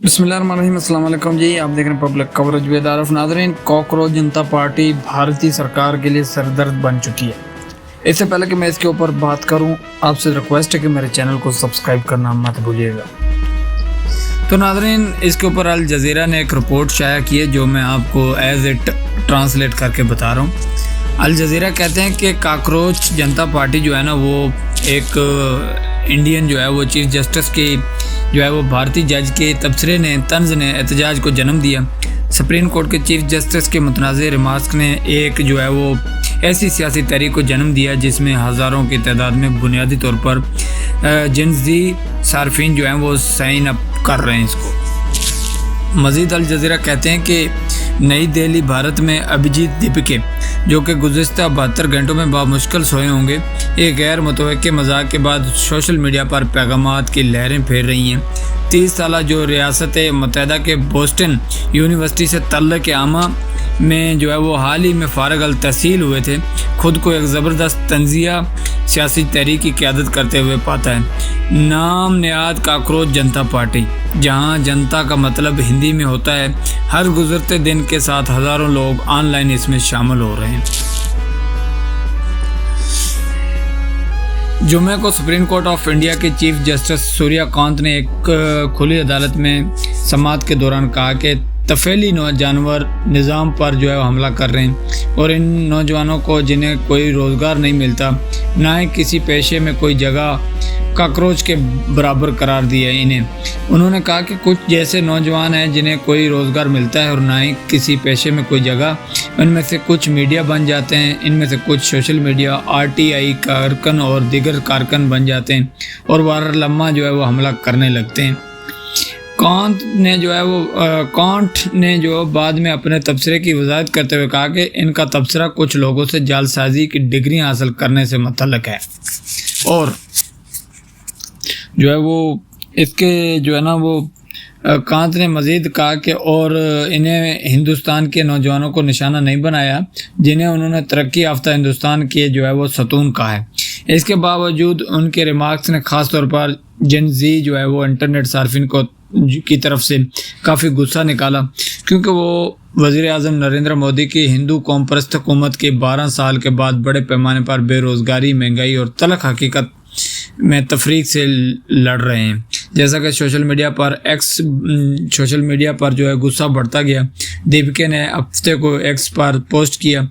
بسم اللہ الرحمن الرحیم. السلام علیکم جی. آپ دیکھ رہے ہیں پبلک کوریج ود عارف. ناظرین، کاکروچ جنتا پارٹی بھارتی سرکار کے لیے سردرد بن چکی ہے. اس سے پہلے کہ میں اس کے اوپر بات کروں، آپ سے ریکویسٹ ہے کہ میرے چینل کو سبسکرائب کرنا مت بھولیے گا. تو ناظرین، اس کے اوپر الجزیرہ نے ایک رپورٹ شائع کی ہے جو میں آپ کو ایز اٹ ٹرانسلیٹ کر کے بتا رہا ہوں. الجزیرہ کہتے ہیں کہ کاکروچ جنتا پارٹی جو ہے نا، وہ ایک انڈین جو ہے وہ چیف جسٹس کی جو ہے وہ بھارتی جج کے تبصرے نے طنز نے احتجاج کو جنم دیا. سپریم کورٹ کے چیف جسٹس کے متنازع ریمارکس نے ایک جو ہے وہ ایسی سیاسی تحریک کو جنم دیا جس میں ہزاروں کی تعداد میں بنیادی طور پر جنسی صارفین جو ہیں وہ سائن اپ کر رہے ہیں اس کو. مزید الجزیرہ کہتے ہیں کہ نئی دہلی بھارت میں ابھیجیت دیپکے جو کہ گزشتہ 72 گھنٹوں میں بامشکل سوئے ہوں گے، ایک غیر متوقع مذاق کے بعد سوشل میڈیا پر پیغامات کی لہریں پھیر رہی ہیں. 30 سالہ جو ریاست متحدہ کے بوسٹن یونیورسٹی سے تعلق عامہ میں جو ہے وہ حال ہی میں فارغ التحصیل ہوئے تھے، خود کو ایک زبردست تنزیہ سیاسی تحریک کی قیادت کرتے ہوئے پاتا ہے. نام نہاد کاکروچ جنتا پارٹی، جہاں جنتا کا مطلب ہندی میں ہوتا ہے. ہر گزرتے دن کے ساتھ ہزاروں لوگ آن لائن اس میں شامل ہو رہے ہیں. جمعہ کو سپریم کورٹ آف انڈیا کے چیف جسٹس سوریا کانت نے ایک کھلی عدالت میں سماعت کے دوران کہا کہ طفیلی جانور نظام پر جو ہے وہ حملہ کر رہے ہیں اور ان نوجوانوں کو جنہیں کوئی روزگار نہیں ملتا، نہ ہی کسی پیشے میں کوئی جگہ، کاکروچ کے برابر قرار دیا ہے انہیں. انہوں نے کہا کہ کچھ جیسے نوجوان ہیں جنہیں کوئی روزگار ملتا ہے اور نہ ہی کسی پیشے میں کوئی جگہ. ان میں سے کچھ میڈیا بن جاتے ہیں، ان میں سے کچھ سوشل میڈیا RTI کارکن اور دیگر کارکن بن جاتے ہیں اور وار لمحہ جو ہے وہ حملہ کرنے لگتے ہیں. کانٹ نے جو بعد میں اپنے تبصرے کی وضاحت کرتے ہوئے کہا کہ ان کا تبصرہ کچھ لوگوں سے جعل سازی کی ڈگریاں حاصل کرنے سے متعلق ہے. اور جو ہے وہ اس کے جو ہے نا وہ کانت نے مزید کہا کہ اور انہیں ہندوستان کے نوجوانوں کو نشانہ نہیں بنایا جنہیں انہوں نے ترقی یافتہ ہندوستان کے جو ہے وہ ستون کہا ہے. اس کے باوجود ان کے ریمارکس نے خاص طور پر جن زی جو ہے وہ انٹرنیٹ صارفین کی طرف سے کافی غصہ نکالا، کیونکہ وہ وزیر اعظم نریندر مودی کی ہندو قوم پرست حکومت کے 12 سال کے بعد بڑے پیمانے پر بے روزگاری، مہنگائی اور تلخ حقیقت میں تفریق سے لڑ رہے ہیں. جیسا کہ سوشل میڈیا پر جو ہے غصہ بڑھتا گیا، دیپکے نے ہفتے کو ایکس پر پوسٹ کیا،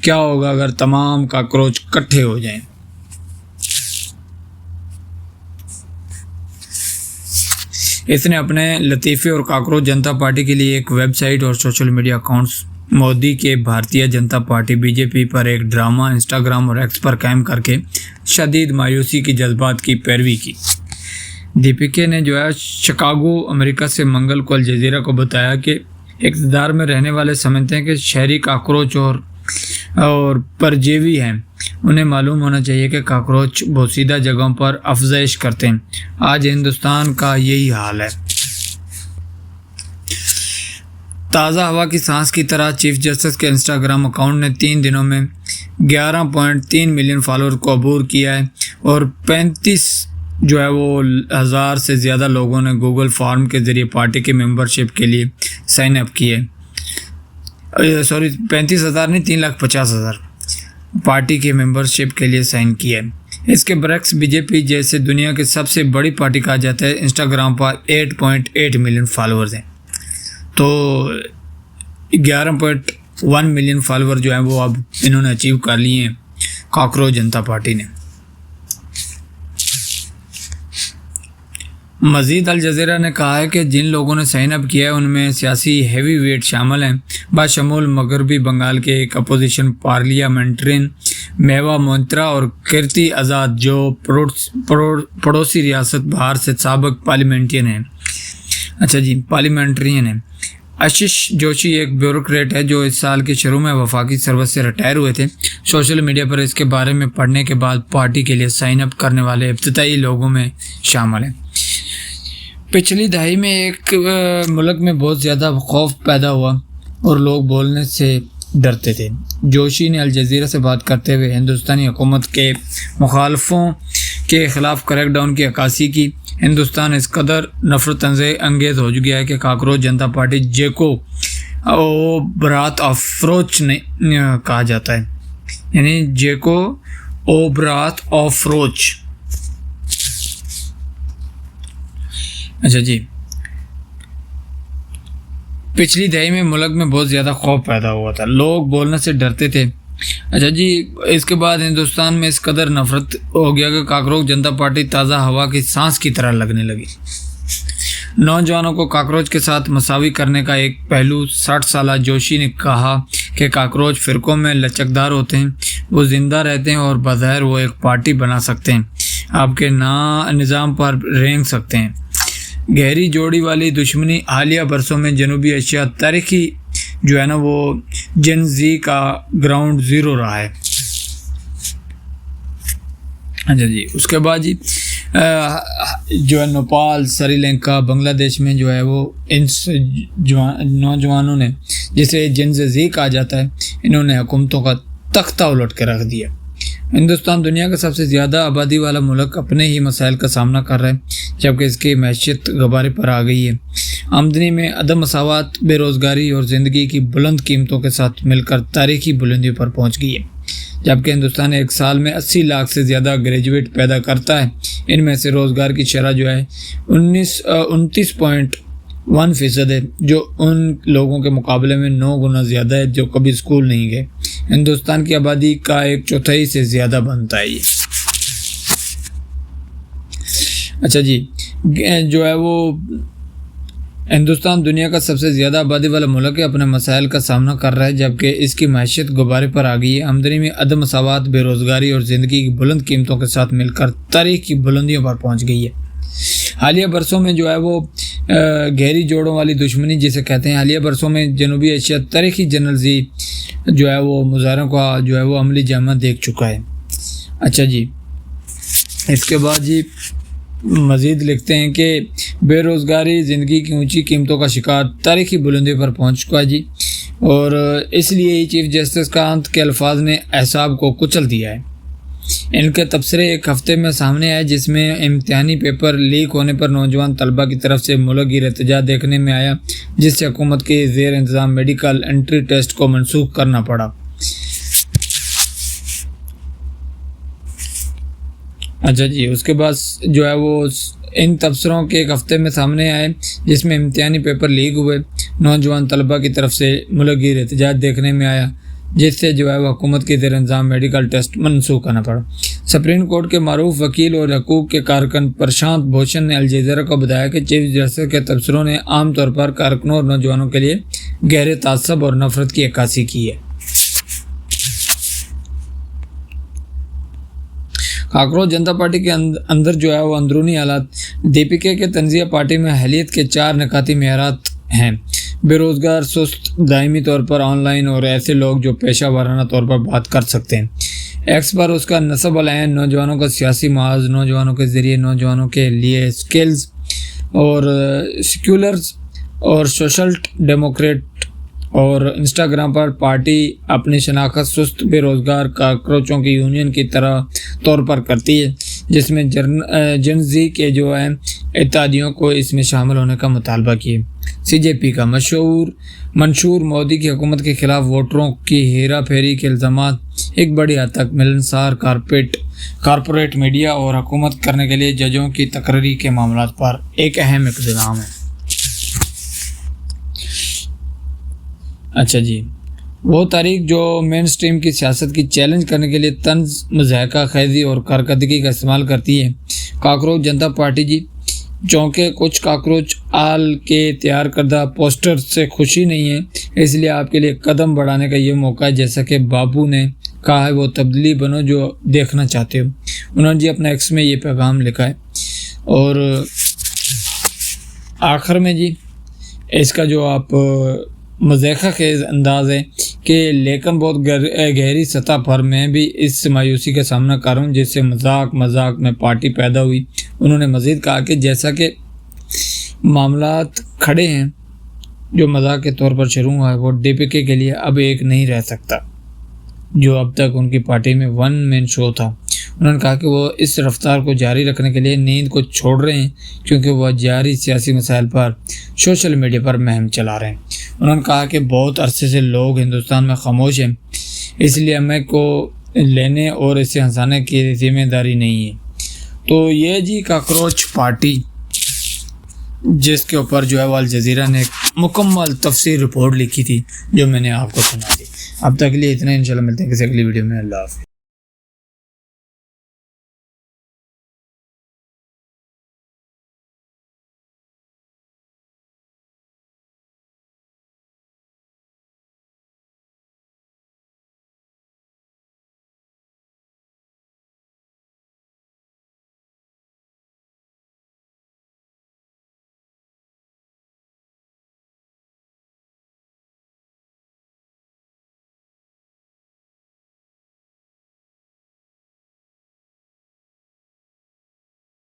کیا ہوگا اگر تمام کاکروچ اکٹھے ہو جائیں. اس نے اپنے لطیفے اور کاکروچ جنتا پارٹی کے لیے ایک ویب سائٹ اور سوشل میڈیا اکاؤنٹس مودی کے بھارتیہ جنتا پارٹی BJP پر ایک ڈرامہ انسٹاگرام اور ایکس پر قائم کر کے شدید مایوسی کی جذبات کی پیروی کی. دیپکے نے جو ہے شکاگو امریکہ سے منگل کو الجزیرہ کو بتایا کہ اقتدار میں رہنے والے سمجھتے ہیں کہ شہری کاکروچ اور پرجیوی ہیں. انہیں معلوم ہونا چاہیے کہ کاکروچ بوسیدہ جگہوں پر افزائش کرتے ہیں. آج ہندوستان کا یہی حال ہے. تازہ ہوا کی سانس کی طرح چیف جسٹس کے انسٹاگرام اکاؤنٹ نے 3 دنوں میں 11.3 ملین فالوور کو عبور کیا ہے اور 35 جو ہے وہ ہزار سے زیادہ لوگوں نے گوگل فارم کے ذریعے پارٹی کی ممبرشپ کے لیے سائن اپ کیے. 35,000 نہیں، 3,50,000 پارٹی کی ممبرشپ کے لیے سائن کیا ہے. اس کے برعکس BJP جیسے دنیا کی سب سے بڑی پارٹی کہا جاتا ہے، انسٹاگرام پر 8.8 ملین فالوورز ہیں. تو 11.1 ملین فالوور جو ہیں وہ اب انہوں نے اچیو کر لیے ہیں کاکروچ جنتا پارٹی نے. مزید الجزیرہ نے کہا ہے کہ جن لوگوں نے سائن اپ کیا ہے ان میں سیاسی ہیوی ویٹ شامل ہیں، بشمول مغربی بنگال کے ایک اپوزیشن پارلیمنٹرین میوا موئنترا اور کیرتی آزاد جو پڑوسی ریاست بہار سے سابق پارلیمنٹرین ہیں. آشیش جوشی ایک بیوروکریٹ ہے جو اس سال کے شروع میں وفاقی سروس سے ریٹائر ہوئے تھے. سوشل میڈیا پر اس کے بارے میں پڑھنے کے بعد پارٹی کے لیے سائن اپ کرنے والے ابتدائی لوگوں میں شامل ہیں. پچھلی دہائی میں ایک ملک میں بہت زیادہ خوف پیدا ہوا اور لوگ بولنے سے ڈرتے تھے. جوشی نے الجزیرہ سے بات کرتے ہوئے ہندوستانی حکومت کے مخالفوں کے خلاف کریک ڈاؤن کی عکاسی کی. ہندوستان اس قدر نفرت انگیز ہو گیا ہے کہ کاکروچ جنتا پارٹی جیکو او برات افروچ نے کہا جاتا ہے، یعنی جیکو او برات افروچ۔ اچھا جی، پچھلی دہائی میں ملک میں بہت زیادہ خوف پیدا ہوا تھا، لوگ بولنے سے ڈرتے تھے۔ اچھا جی، اس کے بعد ہندوستان میں اس قدر نفرت ہو گیا کہ کاکروچ جنتا پارٹی تازہ ہوا کی سانس کی طرح لگنے لگی۔ نوجوانوں کو کاکروچ کے ساتھ مساوی کرنے کا ایک پہلو 60 سالہ جوشی نے کہا کہ کاکروچ فرقوں میں لچکدار ہوتے ہیں، وہ زندہ رہتے ہیں اور بظاہر وہ ایک پارٹی بنا سکتے ہیں، آپ کے نظام پر رینگ سکتے ہیں۔ گہری جوڑی والی دشمنی حالیہ برسوں میں جنوبی ایشیا تاریخی جو ہے نا وہ جن زی کا گراؤنڈ زیرو رہا ہے۔ اچھا جی، اس کے بعد جی جو ہے نیپال، سری لنکا، بنگلہ دیش میں جو ہے وہ ان نوجوانوں نے، جسے جن زی کہا جاتا ہے، انہوں نے حکومتوں کا تختہ الٹ کے رکھ دیا۔ ہندوستان دنیا کا سب سے زیادہ آبادی والا ملک اپنے ہی مسائل کا سامنا کر رہا ہے، جبکہ اس کی معیشت غبارے پر آ گئی ہے۔ آمدنی میں عدم مساوات، بے روزگاری اور زندگی کی بلند قیمتوں کے ساتھ مل کر تاریخی بلندیوں پر پہنچ گئی ہے۔ جبکہ ہندوستان ایک سال میں 80 لاکھ سے زیادہ گریجویٹ پیدا کرتا ہے، ان میں سے روزگار کی شرح جو ہے 29.1% ہے، جو ان لوگوں کے مقابلے میں 9 گنا زیادہ ہے جو کبھی اسکول نہیں گئے۔ ہندوستان کی آبادی کا 1/4 سے زیادہ بنتا ہے یہ۔ اچھا جی، جو ہے وہ ہندوستان دنیا کا سب سے زیادہ آبادی والا ملک ہے، اپنے مسائل کا سامنا کر رہا ہے، جبکہ اس کی معیشت غبارے پر آ گئی ہے۔ آمدنی میں عدم مساوات، بے روزگاری اور زندگی کی بلند قیمتوں کے ساتھ مل کر تاریخ کی بلندیوں پر پہنچ گئی ہے۔ حالیہ برسوں میں جو ہے وہ گہری جوڑوں والی دشمنی جسے کہتے ہیں، حالیہ برسوں میں جنوبی ایشیا تاریخی جنرل زی جو ہے وہ مظاہروں کا جو ہے وہ عملی جامہ دیکھ چکا ہے۔ اچھا جی، اس کے بعد جی مزید لکھتے ہیں کہ بے روزگاری زندگی کی اونچی قیمتوں کا شکار تاریخی بلندی پر پہنچ چکا ہے جی، اور اس لیے ہی چیف جسٹس کانت کے الفاظ نے اعصاب کو کچل دیا ہے۔ ان کے تبصرے ایک ہفتے میں سامنے آئے، جس میں امتحانی پیپر لیک ہونے پر نوجوان طلبہ کی طرف سے ملک گیر احتجاج دیکھنے میں آیا، جس سے حکومت کے زیر انتظام میڈیکل انٹری ٹیسٹ کو منسوخ کرنا پڑا۔ اچھا جی، اس کے بعد جو ہے وہ ان تبصروں کے ایک ہفتے میں سامنے آئے، جس میں امتحانی پیپر لیک ہوئے، نوجوان طلبہ کی طرف سے ملک گیر احتجاج دیکھنے میں آیا، جس سے جو ہے وہ حکومت کے زیر انتظام میڈیکل ٹیسٹ منسوخ کرنا پڑا۔ سپریم کورٹ کے معروف وکیل اور حقوق کے کارکن پرشانت بھوشن نے الجزیرہ کو بتایا کہ چیف جسٹس کے تبصروں نے عام طور پر کارکنوں اور نوجوانوں کے لیے گہرے تعصب اور نفرت کی عکاسی کی ہے۔ کاکروچ جنتا پارٹی کے اندر جو ہے وہ اندرونی حالات، دیپیکا کے تنزیہ پارٹی میں اہلیت کے 4 نکاتی معیارات ہیں: بے روزگار، سست، دائمی طور پر آن لائن، اور ایسے لوگ جو پیشہ ورانہ طور پر بات کر سکتے ہیں۔ ایکس پر اس کا نصب العین نوجوانوں کا سیاسی محاذ، نوجوانوں کے ذریعے نوجوانوں کے لیے اسکلز اور سیکولرز اور سوشل ڈیموکریٹ، اور انسٹاگرام پر پارٹی اپنی شناخت سست بے روزگار کاکروچوں کی یونین کی طور پر کرتی ہے، جس میں جن زی کے جو ہیں اتحادیوں کو اس میں شامل ہونے کا مطالبہ کیے۔ سی جے پی کا منشور مودی کی حکومت کے خلاف ووٹروں کی ہیرا پھیری کے الزامات ایک بڑی حد تک ملنسار کارپوریٹ میڈیا اور حکومت کرنے کے لیے ججوں کی تقرری کے معاملات پر ایک اہم اقدام ہے۔ اچھا جی، وہ تاریخ جو مین سٹریم کی سیاست کی چیلنج کرنے کے لیے طنز، مضحکہ خیزی اور کارکردگی کا استعمال کرتی ہے۔ کاکروچ جنتا پارٹی جی، چونکہ کچھ کاکروچ آل کے تیار کردہ پوسٹر سے خوشی نہیں ہے، اس لیے آپ کے لیے قدم بڑھانے کا یہ موقع ہے، جیسا کہ بابو نے کہا ہے، وہ تبدیلی بنو جو دیکھنا چاہتے ہو۔ انہوں نے جی اپنا ایکس میں یہ پیغام لکھا ہے، اور آخر میں جی اس کا جو آپ مضحکہ خیز انداز ہے کہ لیکن بہت گہری سطح پر میں بھی اس مایوسی کا سامنا کر رہا ہوں، جس سے مذاق میں پارٹی پیدا ہوئی۔ انہوں نے مزید کہا کہ جیسا کہ معاملات کھڑے ہیں، جو مذاق کے طور پر شروع ہوا ہے، وہ ڈی پی کے لیے اب ایک نہیں رہ سکتا، جو اب تک ان کی پارٹی میں ون مین شو تھا۔ انہوں نے کہا کہ وہ اس رفتار کو جاری رکھنے کے لیے نیند کو چھوڑ رہے ہیں کیونکہ وہ جاری سیاسی مسائل پر سوشل میڈیا پر مہم چلا رہے ہیں۔ انہوں نے کہا کہ بہت عرصے سے لوگ ہندوستان میں خاموش ہیں، اس لیے ہمیں کو لینے اور اسے ہنسانے کی ذمہ داری نہیں ہے۔ تو یہ جی کاکروچ پارٹی، جس کے اوپر جو ہے وہ الجزیرہ نے ایک مکمل تفصیل رپورٹ لکھی تھی جو میں نے آپ کو سنا دی۔ اب تک کے لیے اتنا، انشاءاللہ ملتے ہیں کسی اگلی ویڈیو میں۔ اللہ حافظ۔